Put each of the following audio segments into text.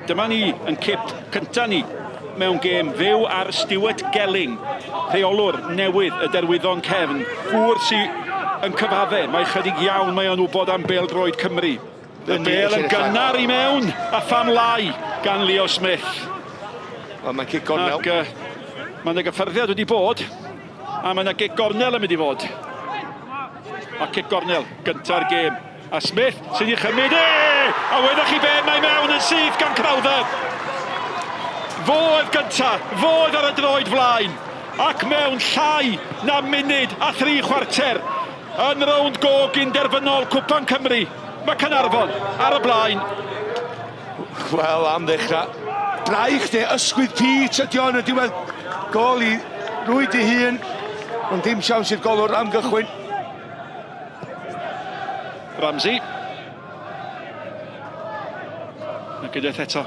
Dyma ni yn cip cynta ni mewn gêm fyw ar Stewart Gelling, rheolwr newydd y Derwyddon Cefn. Gŵr sy'n yn cyfadde, mae chydig iawn mae o'n wybod am bêl-droed Cymru. Y bêl yn gynnar i mewn a pham lai gan Leo Smith. Wel, mae'n cic gornel. Mae yna gyffyrddiad wedi bod a mae yna gic gornel yn mynd i fod. A cic gornel gynta'r gêm. A Smith sy'n ei chymryd a wedwch chi be, mae mewn yn syth gan Crowther. Fo oedd gynta, fo oedd ar y droed flaen, ac mewn llai na munud a 3 chwarter yn rownd gogyn derfynol Cwpan Cymru. Mae Caernarfon ar y blaen. Wel, am ddechrau. Braich neu ysgwydd Pete ydi o'n y diwedd. Gol i rwyd i hun, ond dim siawns i'r golwr am gychwyn. Ramsey. A gydaeth eto.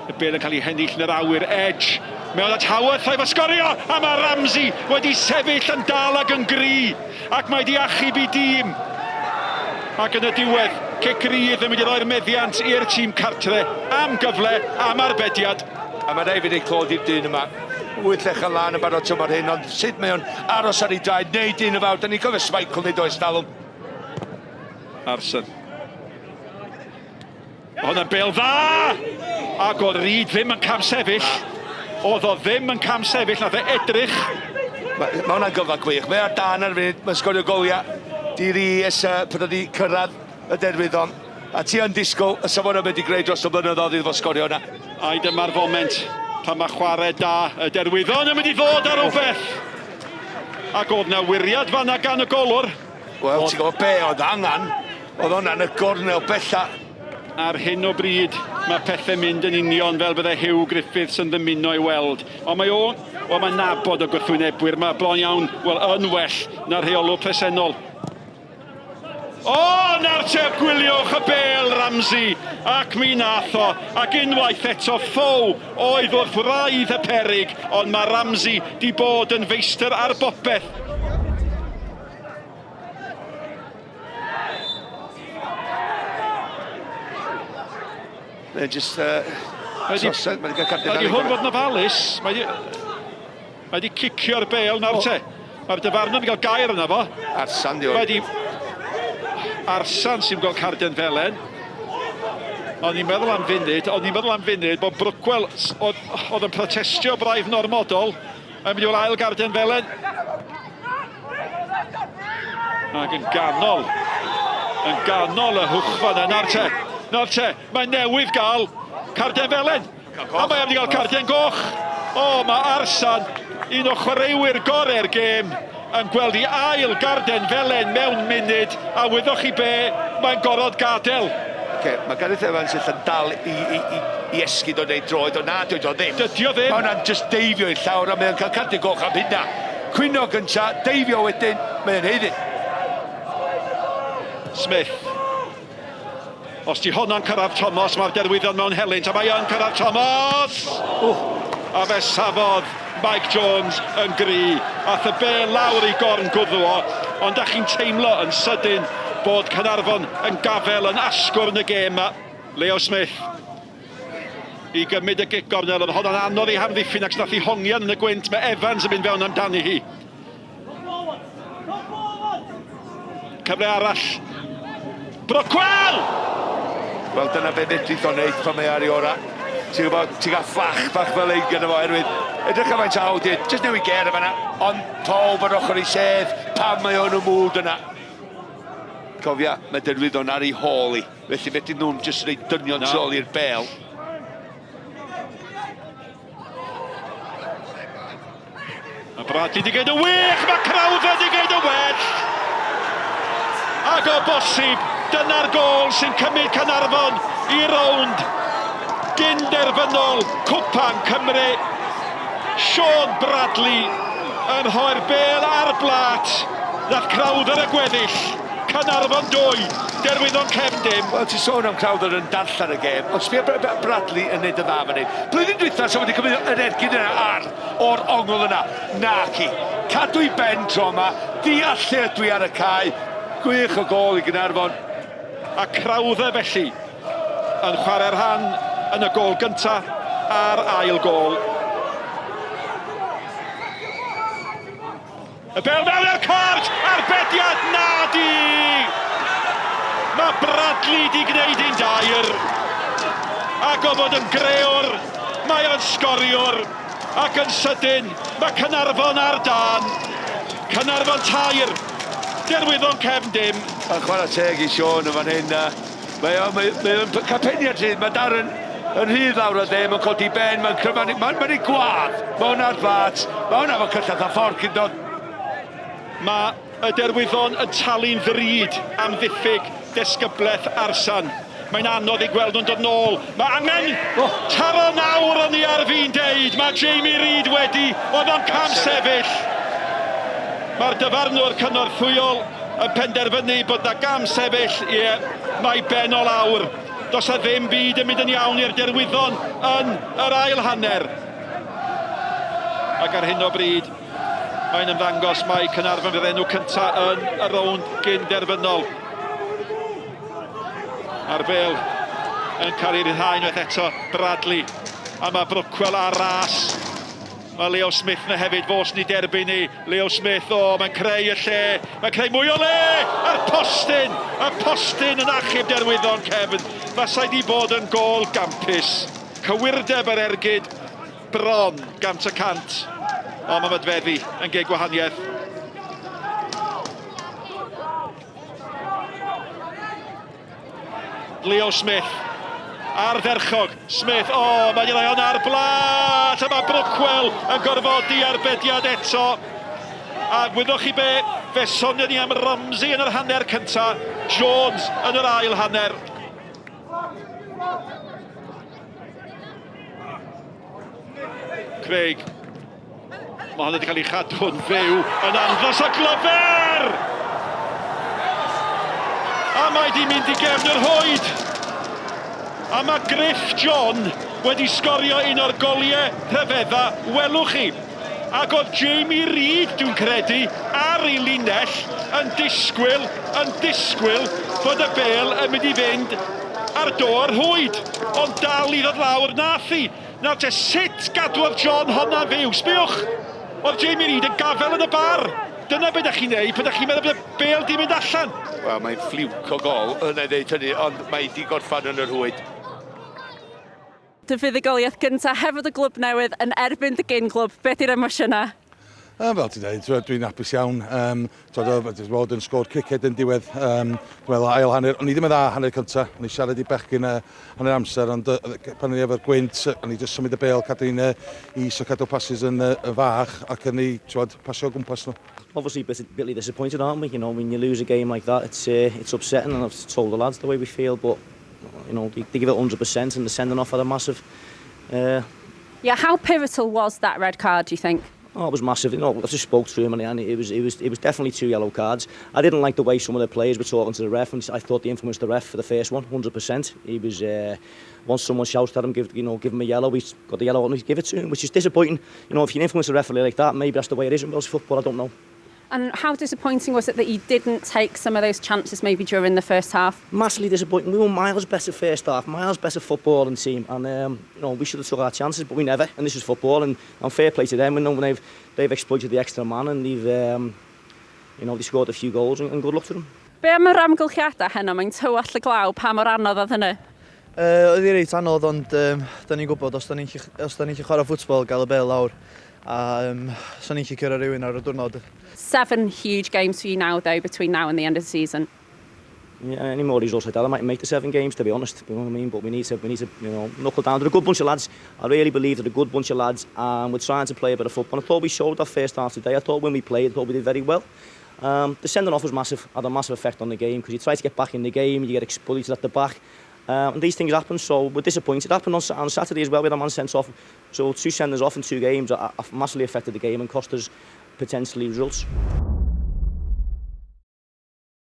Y bêl yn cael ei hennill yn yr awyr, Edge. Mewn at Howard, llai fo Sgorio, a mae Ramsey wedi sefyll yn dal ag yn gry. Ac mae di achub i dîm. Ac yn y diwedd, cic rydd yn mynd i roi'r meddiant i'r tîm cartre am gyfle, am arbediad. A mae David ei clod i'r dyn yma. 8 lechan lan yn barod tymor hyn, ond sut mae o'n aros ar ei draed, neu dyn y fawr. Da ni'n cofio Schmeichel nid oes dalwm. Arson. Hwna'n bêl dda! Ac oedd Reid ddim yn cam sefyll. Oedd o ddim yn cam sefyll, nath e edrych. Mae hwnna'n gyfa gwych. Mae ar dan ar funud, mae'n sgorio goliau. Di'r i pryd oedd i cyrraedd y Derwyddon. A ti yn disgwyl, y safon yn mynd i greu dros y blynyddoedd iddo fo sgorio hwnna. A dyma'r foment pan mae chwarae da y Derwyddon yn mynd i ddod ar rhywbeth. Ac oedd na wiriad fanna gan y golwr. Wel, ti'n gwybod be oedd angen? Oedd hwnna'n y gornel bella. Ar hyn o bryd, mae pethau mynd yn union fel bydde Hugh Griffiths yn ddymuno i weld. Ond mae mae'n nabod o gwrthwynebwyr, mae bron iawn, yn well na'r rheolwr presennol. O, na'r teb gwyliwch y bêl Ramsey, ac mi nath o, ac unwaith eto ffow oedd wrth wraidd y peryg, ond mae Ramsey di bod yn feistr ar bopeth. Mae'n just... Mae'n cael cardiau Ydy hwn fod yn ofalus, mae di cicio'r bêl nawr te. Mae'r dyfarnwr yn cael gair yna fo. Arsan di o'n. Arsan sy'n gael cardiau'n felen. O'n i'n meddwl am funud, bod Brookwell oedd yn protestio braidd normodol yn mynd i weld ail gardiau'n felen. Ac yn ganol y hwchfan yna. Nawr te, mae newydd gael cardiau'n felen. A mae am wedi gael cardiau'n goch. O, mae Arsan, un o chwaraewyr gorau'r gêm, yn gweld i ail gardiau'n felen mewn munud. A wyddwch chi be, mae'n gorod gadael. Mae Gareth Evans yn dal i esgyd o wneud droed, o na, dwi o ddim. Dydi o ddim. Mae hwnna'n just deifio i llawr, a mae'n cael cardiau goch am hynna. Cwyno gynta, deifio wedyn, mae'n heiddi. Smith. Os di hwnna'n cyrraedd Thomas, mae'r Derwyddon mewn helynt, a mae yn cyrraedd Thomas! A fe safodd Mike Jones yn gry. Ath y bêl lawr i gorn gwddw o, ond da chi'n teimlo yn sydyn bod Caernarfon yn gafel, yn asgwr yn y gêm yma. Leo Smith i gymryd y gic gornel, ond hwnna'n anodd i hamddiffyn ac nath i hongian yn y gwynt. Mae Evans yn mynd fewn amdani hi. Cyfle arall. Brookwell! Wel, dyna beth edrych o'n neud pan mae ar i ora. Ti'n gwybod, ti'n cael ffach bach fel ein gyda fo, erwydd edrych am faint awdyd, jyst newid ger yma yna. Ond pob ar ochr i sedd, pan mae o'n y mwd yna. Cofia, mae Derwyddon ar ei holi, felly fedri nhw'n jyst rhaid dynion sol i'r bêl. A Bradley di geid y wych, mae Crowther di geid y well. Ac o bosib, dyna'r gol sy'n cymryd Caernarfon i rownd gynderfynol Cwpan Cymru. Sean Bradley yn rhoi'r bêl ar blat. Nath Crowther y gweddill. Caernarfon 2, Derwyddon Cefn 0. Wel, ti'n sôn am Crowther yn darllen y gêm, ond sbio Bradley yn neud y dda fan hyn. Blwyddyn dwytha, so wedi cymryd yr ergyd yna o'r ongl yna. Naci, cadw i ben tro yma, deall lle ydw i ar y cae. Gwych o gol i Caernarfon. A Crowther felly yn chwarae'r rhan yn y gol gyntaf a'r ail gol. Y bel mewn i'r cort, arbediad nadi! Mae Bradley di gwneud un dair. Ac o fod yn grewr, mae o'n sgoriwr. Ac yn sydyn, mae Caernarfon ar dan. Caernarfon tair, Derwyddon Cefn dim. A chwarae teg i Sean yn fan hyn. Mae'n capeniad hyn, mae Darren yn rhydd lawr o dde, mae'n codi ben, mae'n ei gwadd. Mae hwnna'r fat, mae hwnna fo'n cyllad a ffordd cyn. Mae y Derwyddon yn talu'n ddrud am ddiffyg disgyblaeth Arsan. Mae'n anodd i gweld nhw'n dod nôl. Mae angen taro nawr o'n i ar fi'n deud. Mae Jamie Reid wedi, oedd o'n cam sefyll. Mae'r dyfarnwr cynorthwyol yn penderfynu bod na gam sefyll, mae ben o lawr. Does a ddim byd yn mynd yn iawn i'r Derwyddon yn yr ail hanner. Ac ar hyn o bryd, mae'n ymddangos mae Caernarfon fydd enw cyntaf yn y rownd gyn-derfynol. A'r bel yn cael ei ryddhau unwaith eto Bradley. A mae Brwcwel ar ras. Mae Leo Smith na hefyd fos ni derbyn ni. Leo Smith, mae'n creu y lle. Mae'n creu mwy o le! A'r postyn! Y postyn yn achub Derwyddon Cefn. Fasai di bod yn gol gampus. Cywirdeb yr ergyd bron gant y cant. Mae Medfeddi yn geg gwahaniaeth. Leo Smith ar dderchog. Smith, mae di lai ar blat. A mae Brwcwel yn gorfodi arbediad eto. A wyddwch chi be, fe sonio ni am Ramsey yn yr hanner cynta, Jones yn yr ail hanner. Craig. Mae hwnna wedi cael ei chadw'n fyw yn andros o glyfer! A mae di mynd i gefn yr hwyd. A mae Griff John wedi sgorio un o'r goliau rhyfedda, welwch chi. Ac oedd Jamie Reid, dwi'n credu, ar ei linell yn disgwyl bod y bel yn mynd i fynd ar do'r hwyd. Ond dal i ddod lawr nath i. Nawr te sut gadwodd John honna fyw? Sbiwch, oedd Jamie Reid yn gafel yn y bar. Dyna beth ydych chi'n neud, pan ydych chi'n meddwl bod y bel di mynd allan. Wel, mae'n ffliwc o gol, yna ddeud hynny, ond mae di gorffan yn yr hwyd. Dy fuddugoliaeth gyntaf hefyd y glwb newydd yn erbyn dy gyn-glwb. Beth yw'r emosiynau? Fel ti'n dweud, dwi'n hapus iawn. Fod yn sgôr criced yn diwedd. Dwi'n ail hanner. O'n i ddim yn dda hanner cyntaf. O'n i siarad i bechgyn hanner amser, ond pan o'n i efo'r gwynt, o'n i jyst symud y bel, cadw i'n is o cadw passes yn fach, ac o'n i pasio o gwmpas nhw. Obviously, bitterly disappointed, aren't we? You know, when you lose a game like that, it's upsetting, and I've told the lads the way we feel. But you know, they give it 100%, and the sending off had a massive. Yeah, how pivotal was that red card? Do you think? Oh, it was massive. You know, I just spoke to him, and it was definitely 2 yellow cards. I didn't like the way some of the players were talking to the ref, and I thought they influenced the ref for the first one, 100%. He was once someone shouted at him, give him a yellow. He's got the yellow, and he give it to him, which is disappointing. You know, if you influence the referee like that, maybe that's the way it is in Welsh football. I don't know. And how disappointing was it that you didn't take some of those chances maybe during the first half? Massively disappointing. We were miles better first half, miles better footballing team, and you know, we should have took our chances, but we never. And this is football, and fair play to them. We know when they've exploited the extra man, and they scored a few goals, and good luck to them. Be am yr amgylchiadau heno, mae'n tywall y glaw, pa mor anodd oedd hynny? Oedd hi reit anodd, ond da ni'n gwybod os da ni'n gallu chwarae ffwtbol, gael y bel lawr, a so ni'n gallu cyrra rhywun ar y diwrnod. 7 huge games for you now, though, between now and the end of the season. Yeah, any more results like that, I might make the 7 games, to be honest. You know what I mean? But we need to knuckle down. They're a good bunch of lads. I really believe they're a good bunch of lads, and we're trying to play a bit of football. I thought we showed that first half today. I thought when we played, we did very well. The sending off was massive, had a massive effect on the game, because you try to get back in the game, you get exploited at the back. And these things happen, so we're disappointed. It happened on Saturday as well, we had a man sent off. So 2 senders off in 2 games massively affected the game and cost us potentially results.